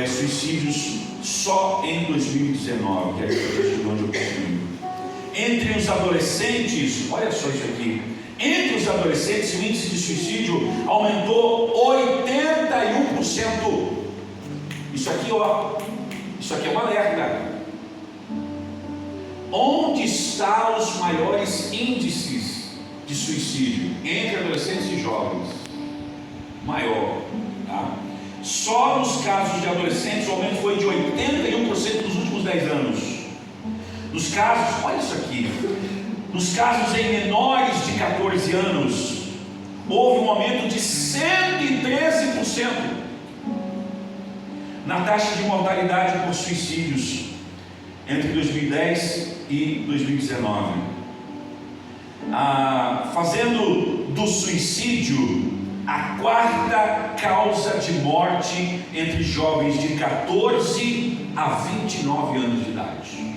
suicídios só em 2019, que é onde eu concluí. Entre os adolescentes, olha só isso aqui, entre os adolescentes o índice de suicídio aumentou 81%. Isso aqui é um alerta. Onde estão os maiores índices de suicídio? Entre adolescentes e jovens. Maior, tá? Só nos casos de adolescentes o aumento foi de 81% nos últimos 10 anos. Nos casos, olha isso aqui, nos casos em menores de 14 anos, houve um aumento de 113% na taxa de mortalidade por suicídios entre 2010 e 2019, fazendo do suicídio a quarta causa de morte entre jovens de 14 a 29 anos de idade.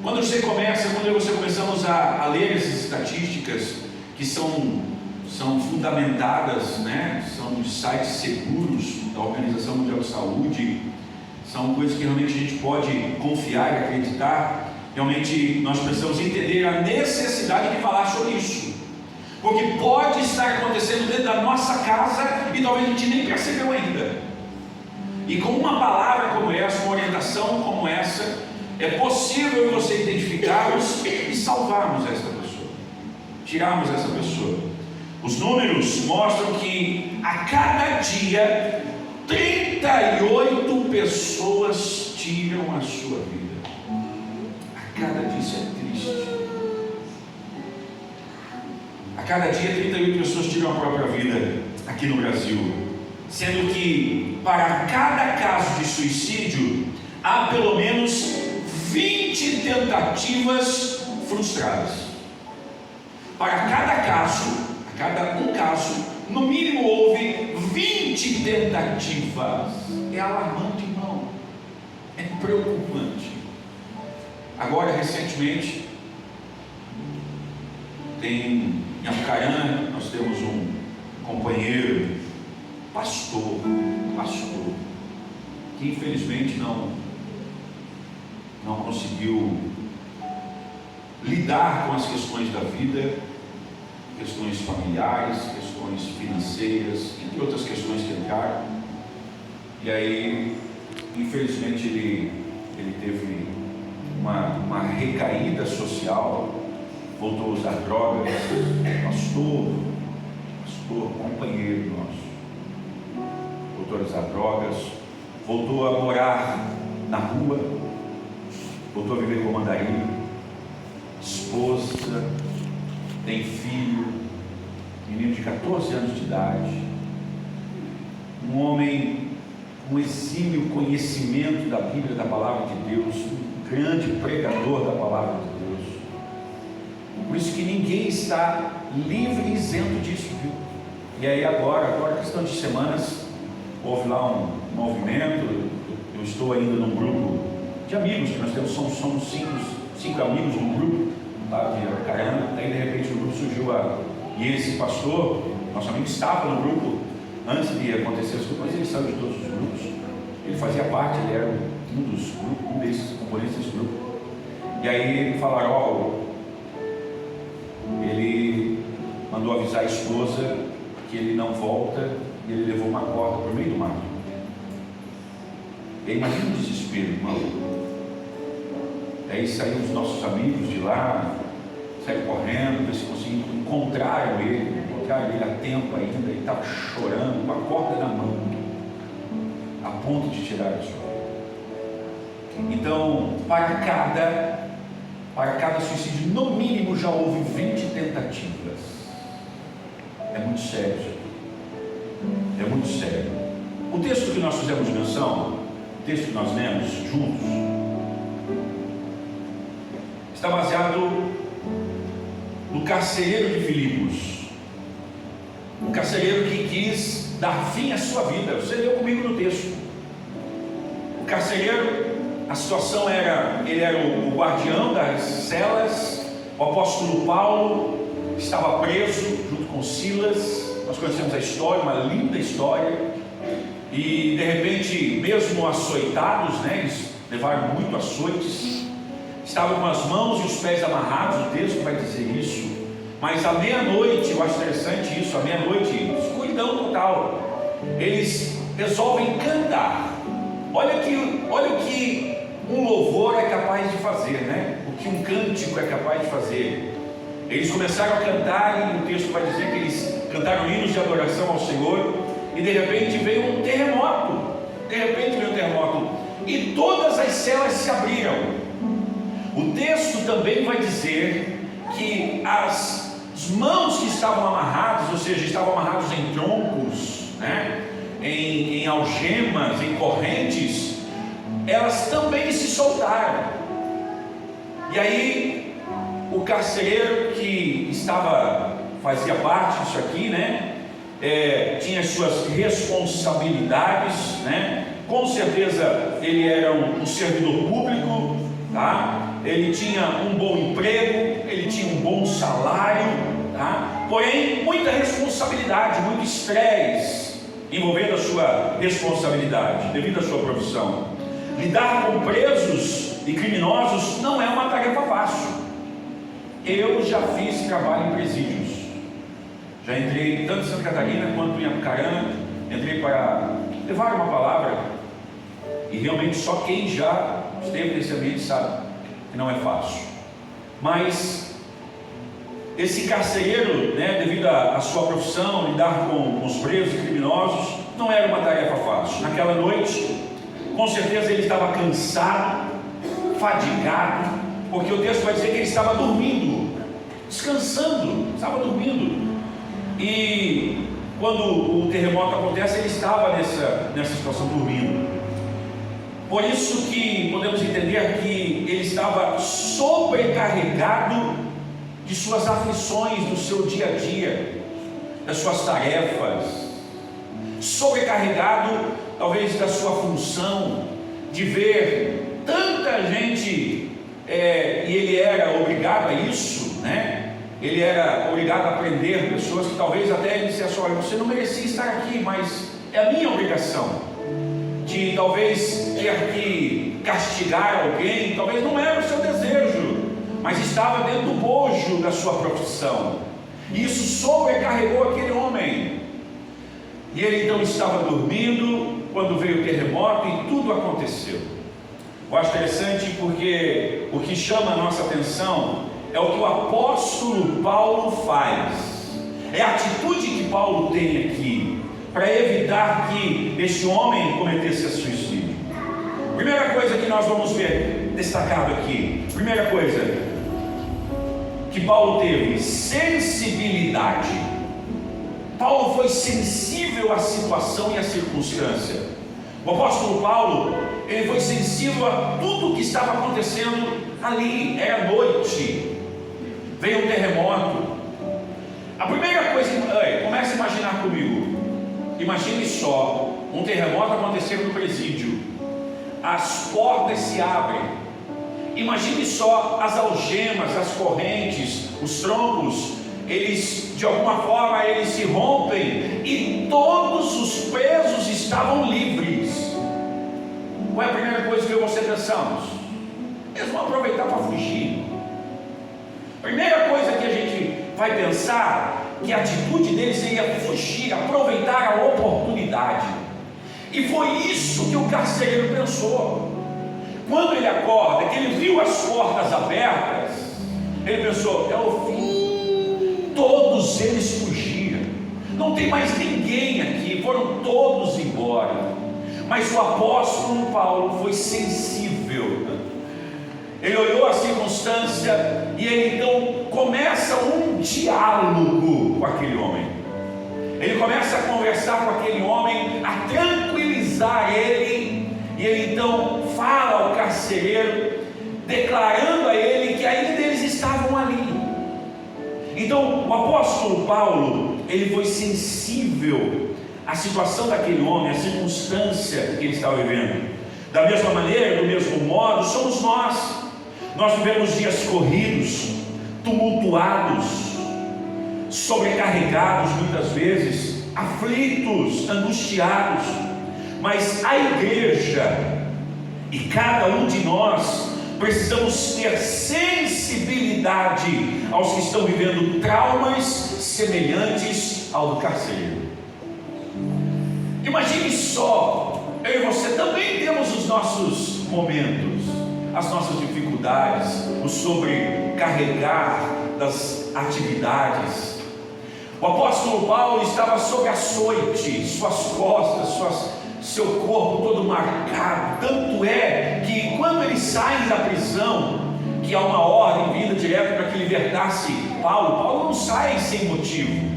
Quando eu e você começamos a ler essas estatísticas, que são fundamentadas, né? São de sites seguros da Organização Mundial de Saúde, são coisas que realmente a gente pode confiar e acreditar. Realmente nós precisamos entender a necessidade de falar sobre isso, porque pode estar acontecendo dentro da nossa casa e talvez a gente nem percebeu ainda. E com uma palavra como essa, uma orientação como essa, é possível você identificarmos e salvarmos esta pessoa, tirarmos essa pessoa. Os números mostram que a cada dia 38 pessoas tiram a sua vida. A cada dia, isso é triste. A cada dia 38 pessoas tiram a própria vida aqui no Brasil, sendo que para cada caso de suicídio há pelo menos 20 tentativas frustradas. Para cada um caso, no mínimo houve 20 tentativas. É alarmante, irmão. É preocupante. Agora, recentemente, em Apucarana, nós temos um companheiro, pastor, que infelizmente não conseguiu lidar com as questões da vida, questões familiares, questões financeiras, entre outras questões que entraram. E aí, infelizmente, ele teve uma recaída social, voltou a usar drogas. Pastor, companheiro nosso, voltou a usar drogas, voltou a morar na rua, voltou a viver com mandarim, esposa, tem filho, menino de 14 anos de idade, um homem com exímio conhecimento da Bíblia, da Palavra de Deus, um grande pregador da Palavra de Deus. Por isso que ninguém está livre e isento disso, viu? E aí agora questão de semanas, houve lá um movimento. Eu estou ainda num grupo de amigos que nós temos, somos cinco amigos num grupo lá de Apucarana. Daí de repente no grupo surgiu e esse pastor, nosso amigo, estava no grupo antes de acontecer as coisas, mas ele saiu de todos os grupos. Ele fazia parte, ele era um desses componentes desse grupo. E aí falaram, ele mandou avisar a esposa que ele não volta, e ele levou uma corda para o meio do mato. E aí, imagina o desespero, irmão. Aí saíram os nossos amigos de lá, saíram correndo, ver se conseguiam, encontraram ele a tempo ainda. Ele estava chorando, com a corda na mão, a ponto de tirar a sua vida. Então, para cada suicídio, no mínimo já houve 20 tentativas. É muito sério isso aqui. É muito sério. O texto que nós fizemos menção, o texto que nós lemos juntos, está baseado no carcereiro de Filipos. Um carcereiro que quis dar fim à sua vida. Você leu comigo no texto. O carcereiro, a situação era, ele era o guardião das celas. O apóstolo Paulo estava preso junto com Silas. Nós conhecemos a história, uma linda história. e de repente, mesmo açoitados, né, eles levaram muito açoites, estavam com as mãos e os pés amarrados, o texto vai dizer isso. Mas à meia-noite, eu acho interessante isso, à meia-noite, escuridão total, eles resolvem cantar. Olha o que um louvor é capaz de fazer, né? O que um cântico é capaz de fazer. Eles começaram a cantar, e o texto vai dizer que eles cantaram hinos de adoração ao Senhor, e de repente veio um terremoto. E todas as celas se abriram. O texto também vai dizer que as mãos que estavam amarradas, ou seja, estavam amarrados em troncos, né, em algemas, em correntes, elas também se soltaram. E aí o carcereiro que fazia parte disso aqui, né, tinha as suas responsabilidades, né? Com certeza ele era um servidor público, tá? Ele tinha um bom emprego, ele tinha um bom salário, tá? Porém, muita responsabilidade, muito estresse envolvendo a sua responsabilidade, devido à sua profissão. Lidar com presos e criminosos não é uma tarefa fácil. Eu já fiz trabalho em presídios, já entrei tanto em Santa Catarina quanto em Apucarana, entrei para levar uma palavra, e realmente só quem já esteve nesse ambiente sabe que não é fácil. Mas esse carcereiro, né, devido à sua profissão, lidar com os presos e criminosos, não era uma tarefa fácil. Naquela noite, com certeza ele estava cansado, fadigado, porque o texto vai dizer que ele estava dormindo, descansando, estava dormindo. E quando o terremoto acontece, ele estava nessa situação, dormindo. Por isso que podemos entender que ele estava sobrecarregado de suas aflições do seu dia a dia, das suas tarefas, sobrecarregado talvez da sua função, de ver tanta gente, e ele era obrigado a isso, né? Ele era obrigado a prender pessoas que talvez até ele dissesse: olha, você não merecia estar aqui, mas é a minha obrigação de talvez ter que castigar alguém. Talvez não era o seu desejo, mas estava dentro do bojo da sua profissão, e isso sobrecarregou aquele homem. E ele então estava dormindo quando veio o terremoto e tudo aconteceu. Eu acho interessante porque o que chama a nossa atenção é o que o apóstolo Paulo faz, é a atitude que Paulo tem aqui para evitar que este homem cometesse suicídio. Primeira coisa que nós vamos ver destacado aqui, primeira coisa que Paulo teve: sensibilidade. Paulo foi sensível à situação e à circunstância. O apóstolo Paulo, ele foi sensível a tudo o que estava acontecendo ali. Era noite, veio um terremoto. A primeira coisa, comece a imaginar comigo. Imagine só um terremoto acontecendo no presídio, as portas se abrem. Imagine só as algemas, as correntes, os troncos, eles de alguma forma eles se rompem e todos os presos estavam livres. Qual é a primeira coisa que eu e você pensamos? Eles vão aproveitar para fugir. Primeira coisa que a gente vai pensar, que a atitude deles seria fugir, aproveitar a oportunidade. E foi isso que o carcereiro pensou. Quando ele acorda, que ele viu as portas abertas, ele pensou: é o fim. Todos eles fugiram, não tem mais ninguém aqui, foram todos embora. Mas o apóstolo Paulo foi sensível. Ele olhou a circunstância e ele então começa um diálogo com aquele homem. Ele começa a conversar com aquele homem, a tranquilizar ele. E ele então fala ao carcereiro, declarando a ele que ainda eles estavam ali. Então o apóstolo Paulo, ele foi sensível à situação daquele homem, à circunstância que ele estava vivendo. Da mesma maneira, do mesmo modo, somos nós. Nós vivemos dias corridos, tumultuados, sobrecarregados muitas vezes, aflitos, angustiados. mas a igreja e cada um de nós precisamos ter sensibilidade aos que estão vivendo traumas semelhantes ao do carcereiro. Imagine só, eu e você também temos os nossos momentos, as nossas dificuldades, o sobrecarregar das atividades. O apóstolo Paulo estava sob açoite, suas costas, seu corpo todo marcado. Tanto é que quando ele sai da prisão, que há uma ordem vinda direto para que libertasse Paulo não sai sem motivo,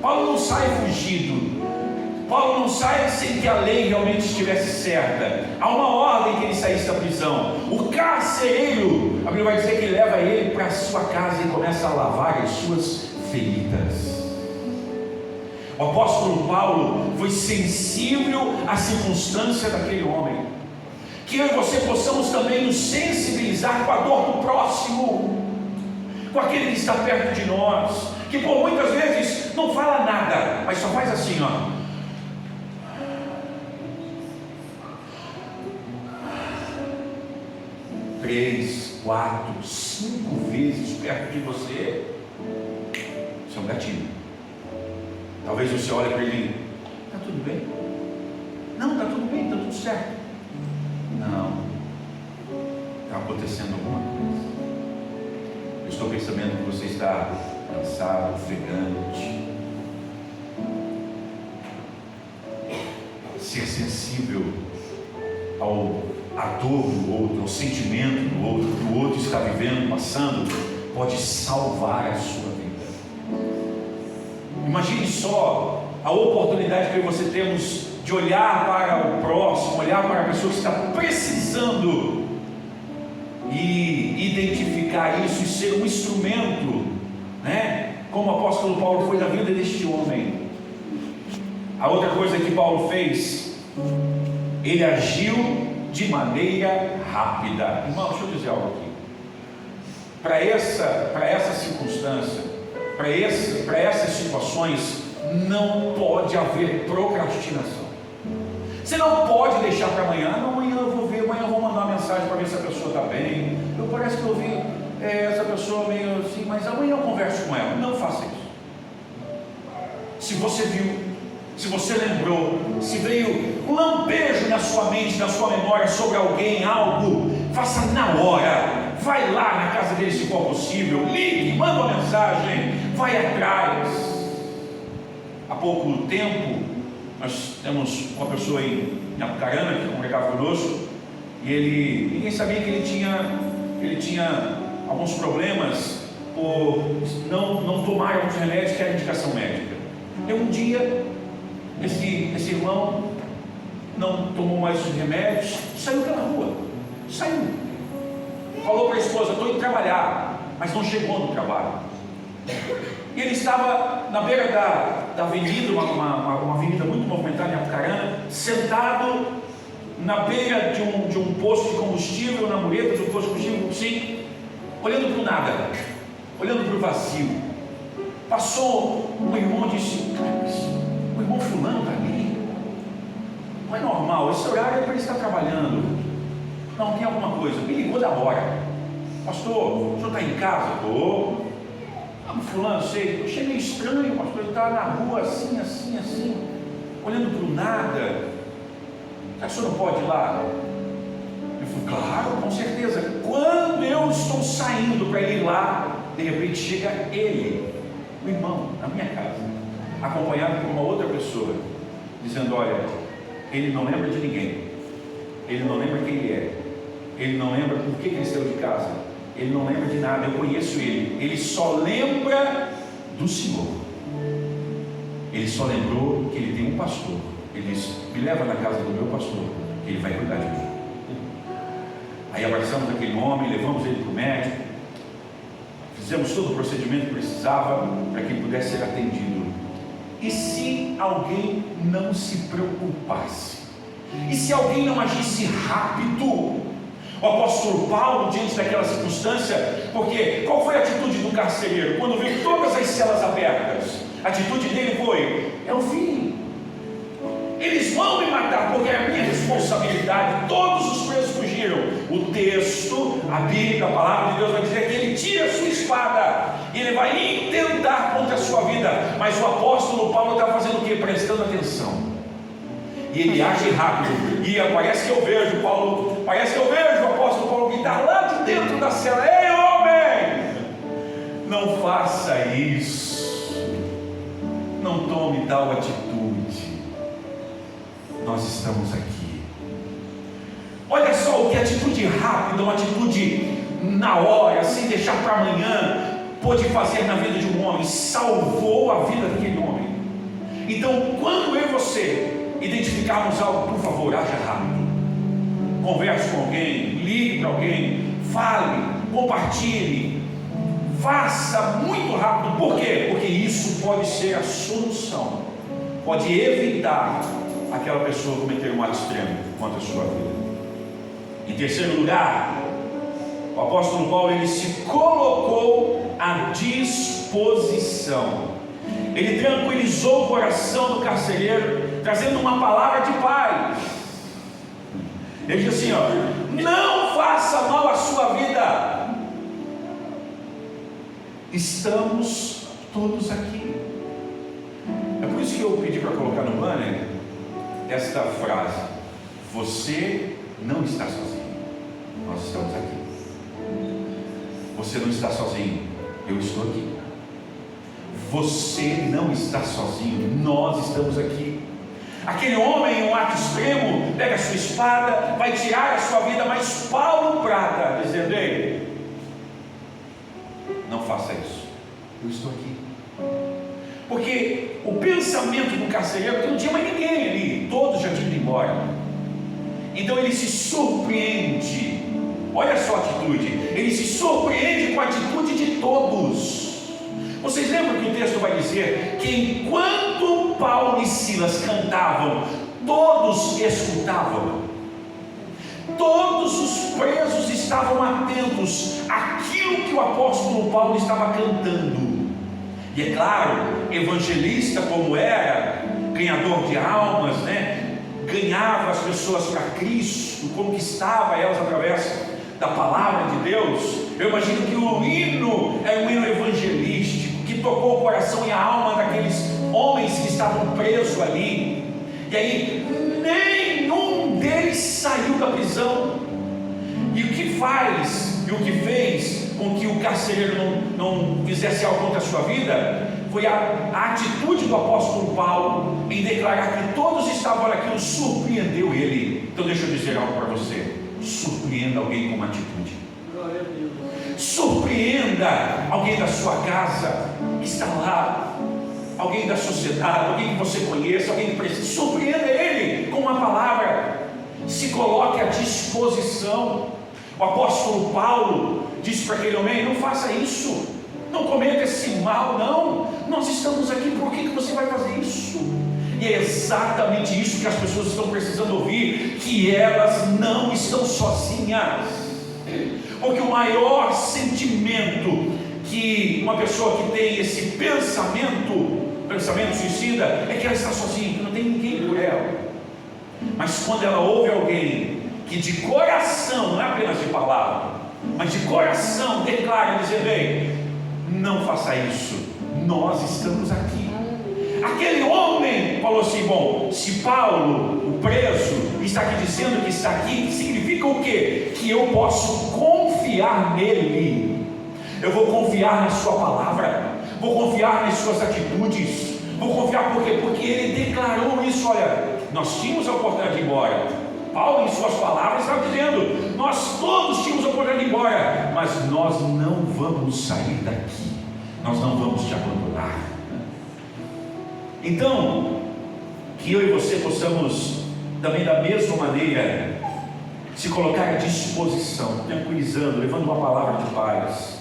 Paulo não sai fugido, Paulo não sai sem que a lei realmente estivesse certa. Há uma ordem que ele saísse da prisão. O carcereiro, a Bíblia vai dizer que leva ele para a sua casa e começa a lavar as suas feridas. O apóstolo Paulo foi sensível à circunstância daquele homem. Que eu e você possamos também nos sensibilizar com a dor do próximo, com aquele que está perto de nós, que por muitas vezes não fala nada, mas só faz assim, ó. 3, 4, 5 vezes perto de você. Isso é um gatilho. Talvez você olhe para ele: está tudo bem? Não, está tudo bem, está tudo certo. Não, está acontecendo alguma coisa. Eu estou percebendo que você está cansado, ofegante. Ser sensível à dor do outro, ao sentimento do outro, que o outro está vivendo, passando, pode salvar a sua vida. Imagine só a oportunidade que você temos de olhar para o próximo, olhar para a pessoa que está precisando e identificar isso e ser um instrumento, né? Como o apóstolo Paulo foi na vida deste homem. A outra coisa que Paulo fez, ele agiu de maneira rápida. Irmão, deixa eu dizer algo aqui. Para essa circunstância, para essas situações, não pode haver procrastinação. Você não pode deixar para amanhã. Não, amanhã eu vou ver, amanhã eu vou mandar uma mensagem para ver se a pessoa está bem. Parece que eu vi essa pessoa meio assim, mas amanhã eu converso com ela. Não faça isso. Se você viu, se você lembrou, se veio um lampejo na sua mente, na sua memória sobre alguém, algo, faça na hora. Vai lá na casa dele se for possível, ligue, manda uma mensagem, vai atrás. Há pouco tempo nós temos uma pessoa em Apucarana que congregava conosco, e ninguém sabia que ele tinha alguns problemas por não tomar alguns remédios que era indicação médica. E um dia esse irmão não tomou mais os remédios, saiu pela rua, falou para a esposa: estou indo trabalhar, mas não chegou no trabalho. E ele estava na beira da avenida, uma avenida muito movimentada em Apucarana, sentado na beira de um posto de combustível, na mureta de um posto de combustível, sim, olhando para o nada, olhando para o vazio. Passou um irmão e disse: cara, o irmão fulano está ali, não é normal, esse horário é para ele estar trabalhando. Não, tem alguma coisa. Me ligou da hora: pastor, o senhor está em casa? Estou. Fulano, sei, eu achei meio estranho, pastor, ele está na rua assim, olhando para o nada. Será que o senhor não pode ir lá? Eu falei: claro, com certeza. Quando eu estou saindo para ir lá, de repente chega ele, o irmão, na minha casa, acompanhado por uma outra pessoa, dizendo: olha, ele não lembra de ninguém, ele não lembra quem ele é, ele não lembra por que ele saiu de casa, ele não lembra de nada, eu conheço ele só lembra do Senhor. Ele só lembrou que ele tem um pastor. Ele disse: me leva na casa do meu pastor, que ele vai cuidar de mim. Aí abraçamos aquele homem, levamos ele para o médico, fizemos todo o procedimento que precisava para que ele pudesse ser atendido. E se alguém não se preocupasse? E se alguém não agisse rápido? O apóstolo Paulo, diante daquela circunstância, porque qual foi a atitude do carcereiro? Quando viu todas as celas abertas, a atitude dele foi: eu vi, eles vão me matar, porque é a minha responsabilidade. Todos os presos fugiram. O texto, a Bíblia, a palavra de Deus vai dizer que ele tira a sua espada e ele vai intentar contra a sua vida. Mas o apóstolo Paulo está fazendo o quê? Prestando atenção. E ele age rápido. E parece que eu vejo o apóstolo Paulo gritar lá de dentro da cela: ei, homem, não faça isso, não tome tal atitude, nós estamos aqui. Olha só o que atitude rápida, uma atitude na hora, sem deixar para amanhã, pôde fazer na vida de um homem. Salvou a vida daquele homem. Então, quando eu e você identificarmos algo, por favor, haja rápido. Converse com alguém, ligue para alguém, fale, compartilhe, faça muito rápido. Por quê? Porque isso pode ser a solução, pode evitar aquela pessoa cometer um ato extremo contra a sua vida. Em terceiro lugar, o apóstolo Paulo, ele se colocou à disposição. Ele tranquilizou o coração do carcereiro, trazendo uma palavra de paz. Ele diz assim: não faça mal à sua vida, estamos todos aqui. É por isso que eu pedi para colocar no banner esta frase: você não está sozinho, nós estamos aqui. Você não está sozinho, eu estou aqui. Você não está sozinho, nós estamos aqui. Aquele homem, em um ato extremo, pega a sua espada, vai tirar a sua vida, mas Paulo trata, dizendo: ei, não faça isso, eu estou aqui. Porque o pensamento do carcereiro, que não tinha mais ninguém ali, todos já tinham ido embora. Então ele se surpreende. Olha só a atitude, ele se surpreende com a atitude de todos. Vocês lembram que o texto vai dizer que enquanto Paulo e Silas cantavam, todos escutavam? Todos os presos estavam atentos àquilo que o apóstolo Paulo estava cantando. E é claro, evangelista como era, ganhador de almas, ganhava as pessoas para Cristo, conquistava elas através da palavra de Deus. Eu imagino que o hino é um hino evangelístico, que tocou o coração e a alma daqueles homens que estavam presos ali. E aí nenhum deles saiu da prisão. E o que faz, e o que fez com que o carcereiro não fizesse algo contra a sua vida, foi a atitude do apóstolo Paulo em declarar que todos estavam naquilo. Surpreendeu ele. Então deixa eu dizer algo para você: surpreenda alguém com uma atitude. Glória a Deus. Surpreenda alguém da sua casa que está lá, alguém da sociedade, alguém que você conheça, alguém que precisa. Surpreenda ele com uma palavra. Se coloque à disposição. O apóstolo Paulo disse para aquele homem: não faça isso, não cometa esse mal, não. Nós estamos aqui, por que você vai fazer isso? E é exatamente isso que as pessoas estão precisando ouvir, que elas não estão sozinhas. Porque o maior sentimento que uma pessoa que tem esse pensamento suicida, é que ela está sozinha, que não tem ninguém por ela. Mas quando ela ouve alguém que de coração, não é apenas de palavra, mas de coração declara, dizendo: ei, não faça isso, nós estamos aqui. Aquele homem falou assim: bom, se Paulo, o preso, está aqui dizendo que está aqui, significa o quê? Que eu posso confiar nele. Eu vou confiar na sua palavra, vou confiar nas suas atitudes, vou confiar por quê? Porque ele declarou isso. Olha, nós tínhamos a oportunidade de ir embora. Paulo, em suas palavras, estava dizendo: nós todos tínhamos a oportunidade de ir embora, mas nós não vamos sair daqui, nós não vamos te abandonar. Então, que eu e você possamos também da mesma maneira se colocar à disposição, tranquilizando, levando uma palavra de paz.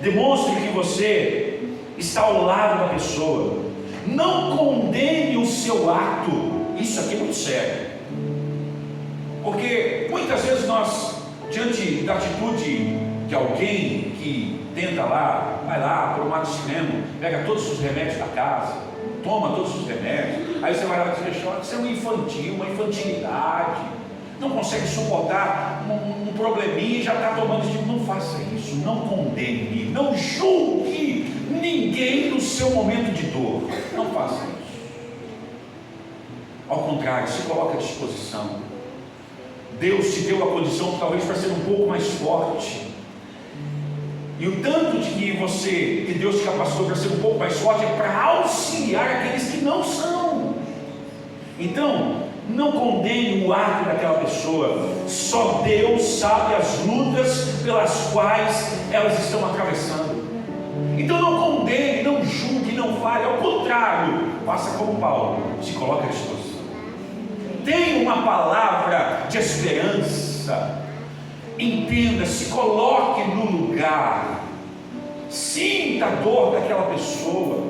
Demonstre que você está ao lado da pessoa. Não condene o seu ato. Isso aqui é muito sério, porque muitas vezes nós, diante da atitude de alguém que tenta lá, vai lá por um ato extremo, pega todos os remédios da casa, toma todos os remédios. Aí você vai lá e diz: isso é um infantil, uma infantilidade, não consegue suportar um probleminha e já está tomando esse tipo. Não faça isso, não condene, não julgue ninguém no seu momento de dor. Não faça isso. Ao contrário, se coloque à disposição. Deus te deu a condição talvez para ser um pouco mais forte. E o tanto de que Deus te capacitou para ser um pouco mais forte é para auxiliar aqueles que não são. Então, não condene o ato daquela pessoa. Só Deus sabe as lutas pelas quais elas estão atravessando. Então não condene, não julgue, não fale. Ao contrário, faça como Paulo, se coloque à disposição. Tenha uma palavra de esperança. Entenda, se coloque no lugar, sinta a dor daquela pessoa,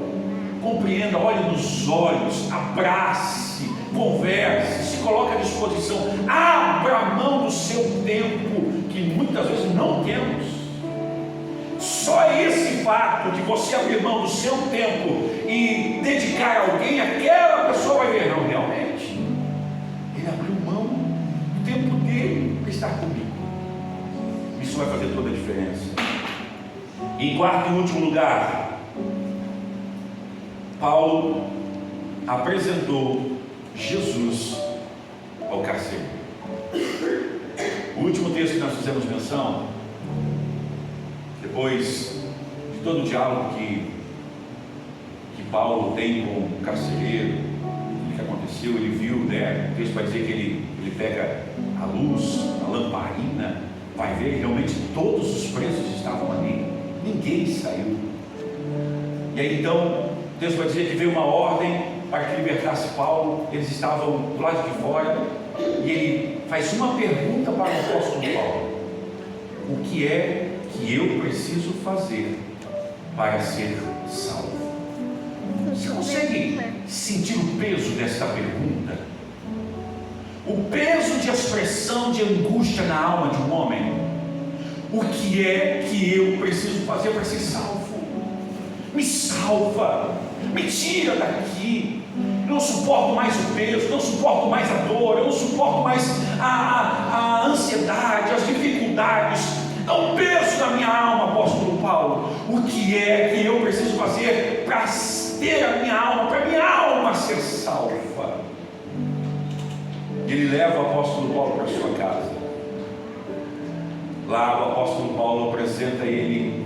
compreenda, olhe nos olhos, abrace, converse, se coloque à disposição, abra a mão do seu tempo, que muitas vezes não temos. Só esse fato de você abrir mão do seu tempo e dedicar a alguém, aquela pessoa vai ver: não, realmente, ele abriu mão do tempo dele para estar comigo. Isso vai fazer toda a diferença. E em quarto e último lugar, Paulo apresentou Jesus ao carcereiro. O último texto que nós fizemos menção, depois de todo o diálogo que Paulo tem com o carcereiro, o que aconteceu, ele viu, né? O texto vai dizer que ele pega a luz, a lamparina, vai ver que realmente todos os presos estavam ali, ninguém saiu. E aí então o texto vai dizer que veio uma ordem para que libertasse Paulo. Eles estavam do lado de fora, e ele faz uma pergunta para o apóstolo Paulo: o que é que eu preciso fazer para ser salvo? Você consegue sentir o peso desta pergunta? O peso de expressão de angústia na alma de um homem. O que é que eu preciso fazer para ser salvo? Me salva, me tira daqui. Eu não suporto mais o peso, não suporto mais a dor, eu não suporto mais a ansiedade, as dificuldades. Dá um peso na minha alma, apóstolo Paulo. O que é que eu preciso fazer para ter a minha alma, para minha alma ser salva? Ele leva o apóstolo Paulo para sua casa. Lá o apóstolo Paulo apresenta a ele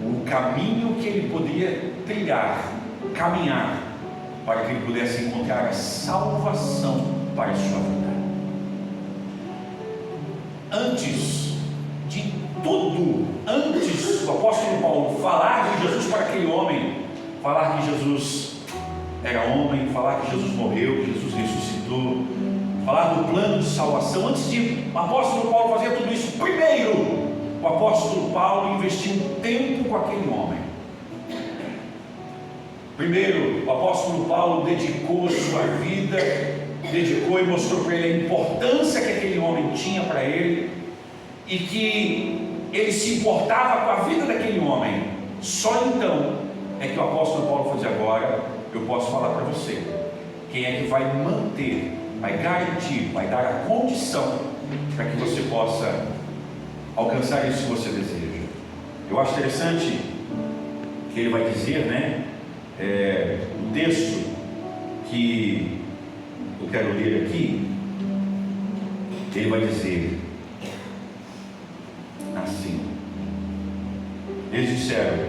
o caminho que ele poderia trilhar, caminhar, para que ele pudesse encontrar a salvação para a sua vida. Antes de tudo, antes do apóstolo Paulo falar de Jesus para aquele homem, falar que Jesus era homem, falar que Jesus morreu, que Jesus ressuscitou, falar do plano de salvação, antes de o apóstolo Paulo fazer tudo isso, primeiro o apóstolo Paulo investiu um tempo com aquele homem. Primeiro o apóstolo Paulo dedicou sua vida, dedicou e mostrou para ele a importância que aquele homem tinha para ele, e que ele se importava com a vida daquele homem. Só então é que o apóstolo Paulo fazia: agora eu posso falar para você quem é que vai manter, vai garantir, vai dar a condição para que você possa alcançar isso que você deseja. Eu acho interessante que ele vai dizer, né, o texto que eu quero ler aqui, ele vai dizer assim: eles disseram,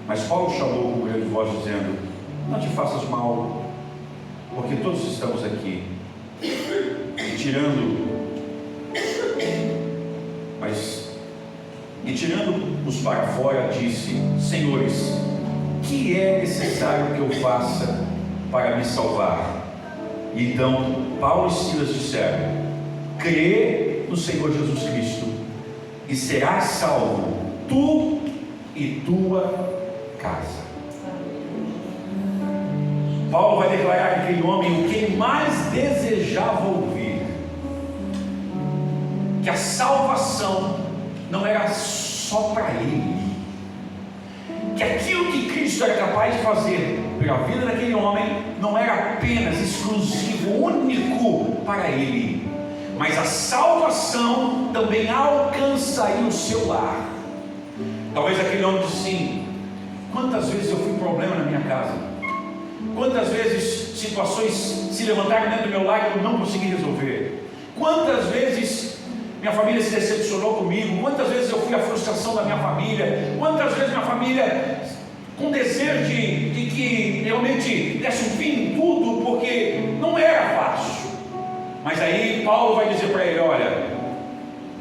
mas Paulo chamou com grande voz dizendo: não te faças mal, porque todos estamos aqui. E tirando-os para fora, disse: senhores, que é necessário que eu faça para me salvar? E então Paulo e Silas disseram: crê no Senhor Jesus Cristo e serás salvo, tu e tua casa. Paulo vai declarar àquele homem o que ele mais desejava ouvir: que a salvação não era só para ele, que aquilo que Cristo era capaz de fazer pela vida daquele homem não era apenas exclusivo, único para ele, mas a salvação também alcançaria o seu lar. Talvez aquele homem disse assim: quantas vezes eu fui problema na minha casa, quantas vezes situações se levantaram dentro do meu lar e eu não consegui resolver, quantas vezes minha família se decepcionou comigo, quantas vezes eu fui a frustração da minha família, quantas vezes minha família com desejo de que realmente desse um fim em tudo, porque não era fácil. Mas aí Paulo vai dizer para ele: olha,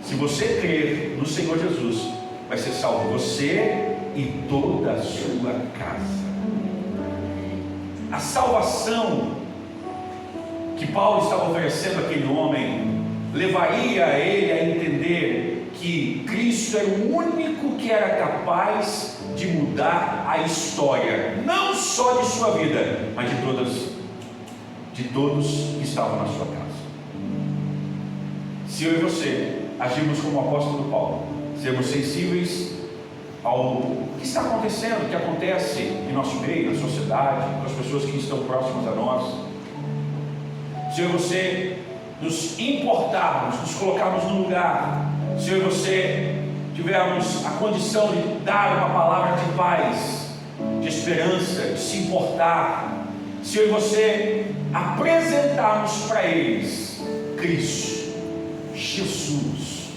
se você crer no Senhor Jesus, vai ser salvo você e toda a sua casa. A salvação que Paulo estava oferecendo àquele homem levaria ele a entender que Cristo era o único que era capaz de mudar a história, não só de sua vida, mas de todos que estavam na sua casa. Se eu e você agirmos como o apóstolo Paulo, sermos sensíveis ao que está acontecendo, o que acontece em nosso meio, na sociedade, com as pessoas que estão próximas a nós, se eu e você nos importarmos, nos colocarmos no lugar, se eu e você tivermos a condição de dar uma palavra de paz, de esperança, de se importar, se eu e você apresentarmos para eles Cristo, Jesus,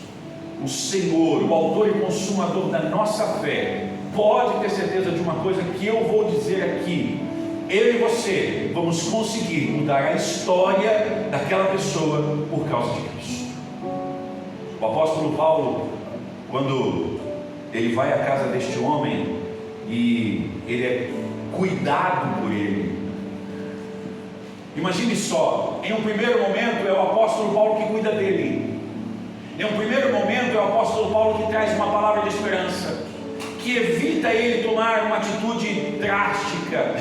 o Senhor, o autor e consumador da nossa fé, pode ter certeza de uma coisa que eu vou dizer aqui: eu e você vamos conseguir mudar a história daquela pessoa por causa de Cristo. O apóstolo Paulo, quando ele vai à casa deste homem e ele é cuidado por ele, imagine só, em um primeiro momento é o apóstolo Paulo que cuida dele. Em um primeiro momento é o apóstolo Paulo que traz uma palavra de esperança, que evita ele tomar uma atitude drástica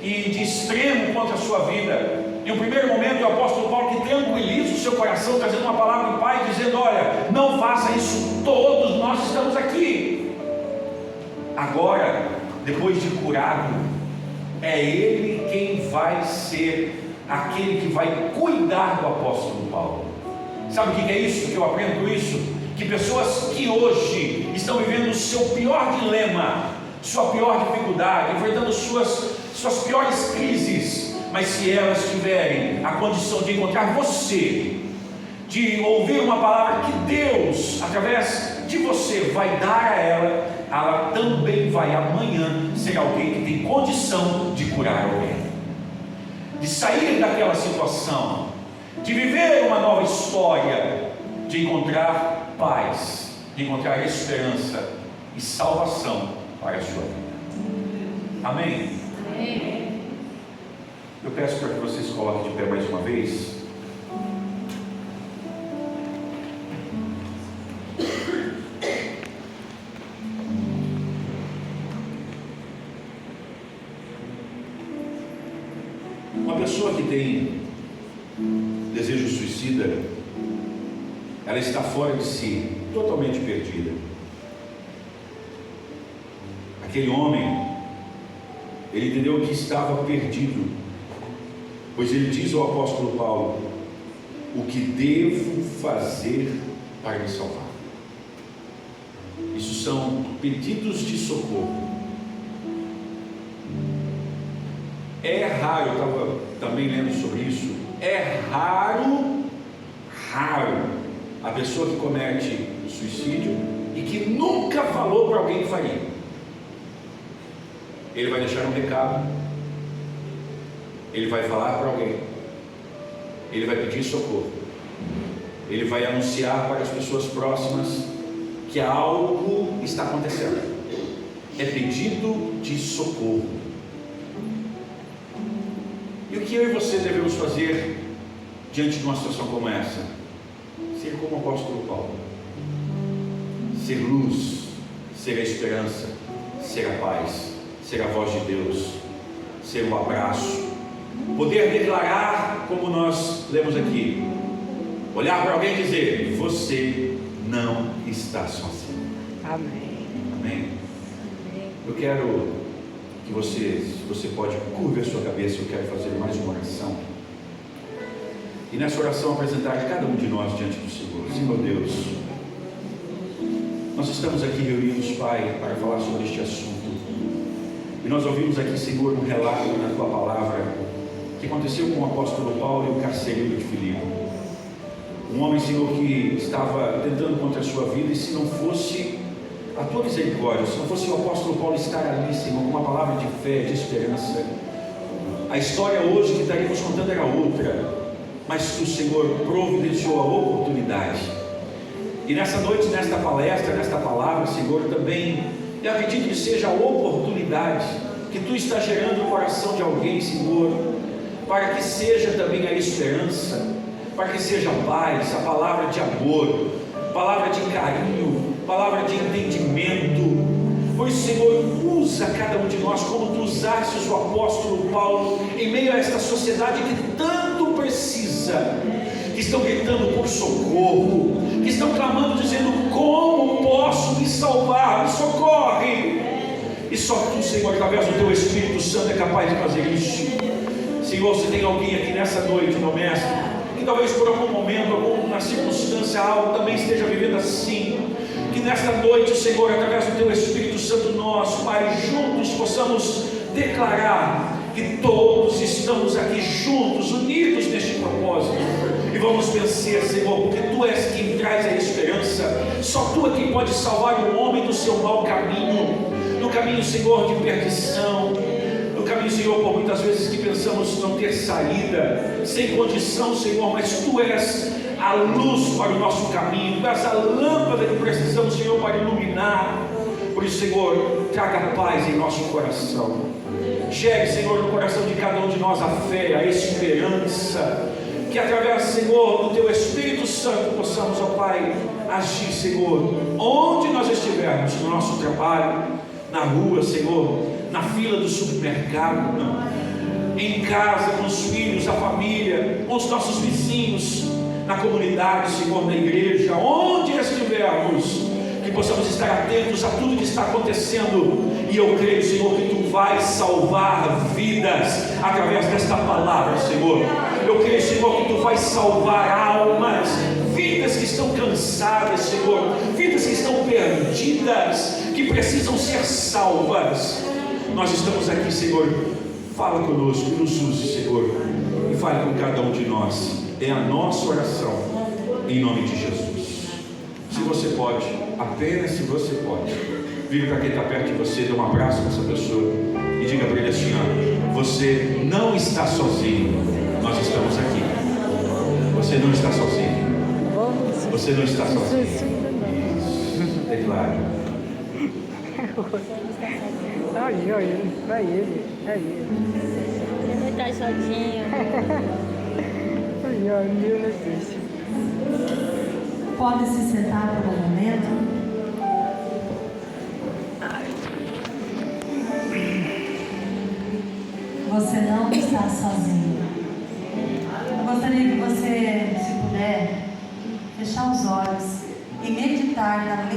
e de extremo contra a sua vida. Em um primeiro momento é o apóstolo Paulo que tranquiliza o seu coração, trazendo uma palavra de paz, dizendo: olha, não faça isso, todos nós estamos aqui. Agora, depois de curado, é ele quem vai ser aquele que vai cuidar do apóstolo Paulo. Sabe o que é isso? Que eu aprendo com isso? Que pessoas que hoje estão vivendo o seu pior dilema, sua pior dificuldade, enfrentando suas piores crises, mas se elas tiverem a condição de encontrar você, de ouvir uma palavra que Deus, através de você, vai dar a ela também vai amanhã ser alguém que tem condição de curar alguém, de sair daquela situação, de viver uma nova história, de encontrar paz, de encontrar esperança e salvação para a sua vida. Amém? Amém. Eu peço para que você se coloque de pé mais uma vez. Uma pessoa que tem desejo suicida, ela está fora de si, totalmente perdida. Aquele homem, ele entendeu que estava perdido, pois ele diz ao apóstolo Paulo: o que devo fazer para me salvar? Isso são pedidos de socorro. É raro, eu estava também lendo sobre isso, é raro a pessoa que comete suicídio e que nunca falou para alguém que faria. Ele vai deixar um recado, ele vai falar para alguém, ele vai pedir socorro, ele vai anunciar para as pessoas próximas que algo está acontecendo. É pedido de socorro. E o que eu e você devemos fazer diante de uma situação como essa? Ser como o apóstolo Paulo, ser luz, ser a esperança, ser a paz, ser a voz de Deus, ser um abraço, poder declarar como nós lemos aqui, olhar para alguém e dizer: você não está sozinho. Amém. Amém. Eu quero que você, se você pode, curva a sua cabeça. Eu quero fazer mais uma oração. E nessa oração apresentar cada um de nós diante do Senhor. Senhor Deus, nós estamos aqui reunidos, Pai, para falar sobre este assunto. E nós ouvimos aqui, Senhor, um relato na Tua Palavra que aconteceu com o apóstolo Paulo e o carcereiro de Filipe. Um homem, Senhor, que estava tentando contra a sua vida, e se não fosse a Tua misericórdia, se não fosse o apóstolo Paulo estar ali, Senhor, com uma palavra de fé, de esperança, a história hoje que estaríamos contando era outra, mas Tu, Senhor, providenciou a oportunidade. E nessa noite, nesta palestra, nesta palavra, Senhor, também eu acredito que seja a oportunidade que Tu está gerando no coração de alguém, Senhor, para que seja também a esperança, para que seja a paz, a palavra de amor, palavra de carinho, palavra de entendimento. Pois, Senhor, usa cada um de nós como Tu usaste o apóstolo Paulo em meio a esta sociedade que tanto precisa, que estão gritando por socorro, que estão clamando, dizendo: como posso me salvar? Me socorre! E só Tu, Senhor, através do Teu Espírito Santo, é capaz de fazer isso. Senhor, se tem alguém aqui nessa noite, meu mestre, que talvez por algum momento, alguma circunstância, algo também esteja vivendo assim, que nesta noite, Senhor, através do Teu Espírito Santo, nós, Pai, juntos possamos declarar que todos estamos aqui juntos, unidos neste propósito, e vamos vencer, Senhor, porque Tu és quem traz a esperança. Só Tu é quem pode salvar o homem do seu mau caminho, no caminho, Senhor, de perdição, no caminho, Senhor, por muitas vezes que pensamos não ter saída, sem condição, Senhor, mas Tu és a luz para o nosso caminho, Tu és a lâmpada que precisamos, Senhor, para iluminar. Por isso, Senhor, traga paz em nosso coração. Gere, Senhor, no coração de cada um de nós a fé, a esperança, que através, Senhor, do Teu Espírito Santo possamos, ó Pai, agir, Senhor, onde nós estivermos, no nosso trabalho, na rua, Senhor, na fila do supermercado, em casa, com os filhos, a família, com os nossos vizinhos, na comunidade, Senhor, na igreja, onde estivermos, que possamos estar atentos a tudo que está acontecendo. E eu creio, Senhor, que Tu vais salvar vidas através desta palavra, Senhor. Eu creio, Senhor, que Tu vais salvar almas, vidas que estão cansadas, Senhor, vidas que estão perdidas, que precisam ser salvas. Nós estamos aqui, Senhor. Fala conosco, nos use, Senhor, e fale com cada um de nós. É a nossa oração, em nome de Jesus. Se você pode, apenas se você pode, vire para quem está perto de você, dê um abraço para essa pessoa e diga para ele assim: ó, você não está sozinho, nós estamos aqui. Você não está sozinho. Você não está sozinho. Isso, declare. Olha ele, vai ele, é ele. Você não está sozinho. Olha, meu Deus. Pode se sentar por um momento. Você não está sozinho. Eu gostaria que você, se puder, fechar os olhos e meditar na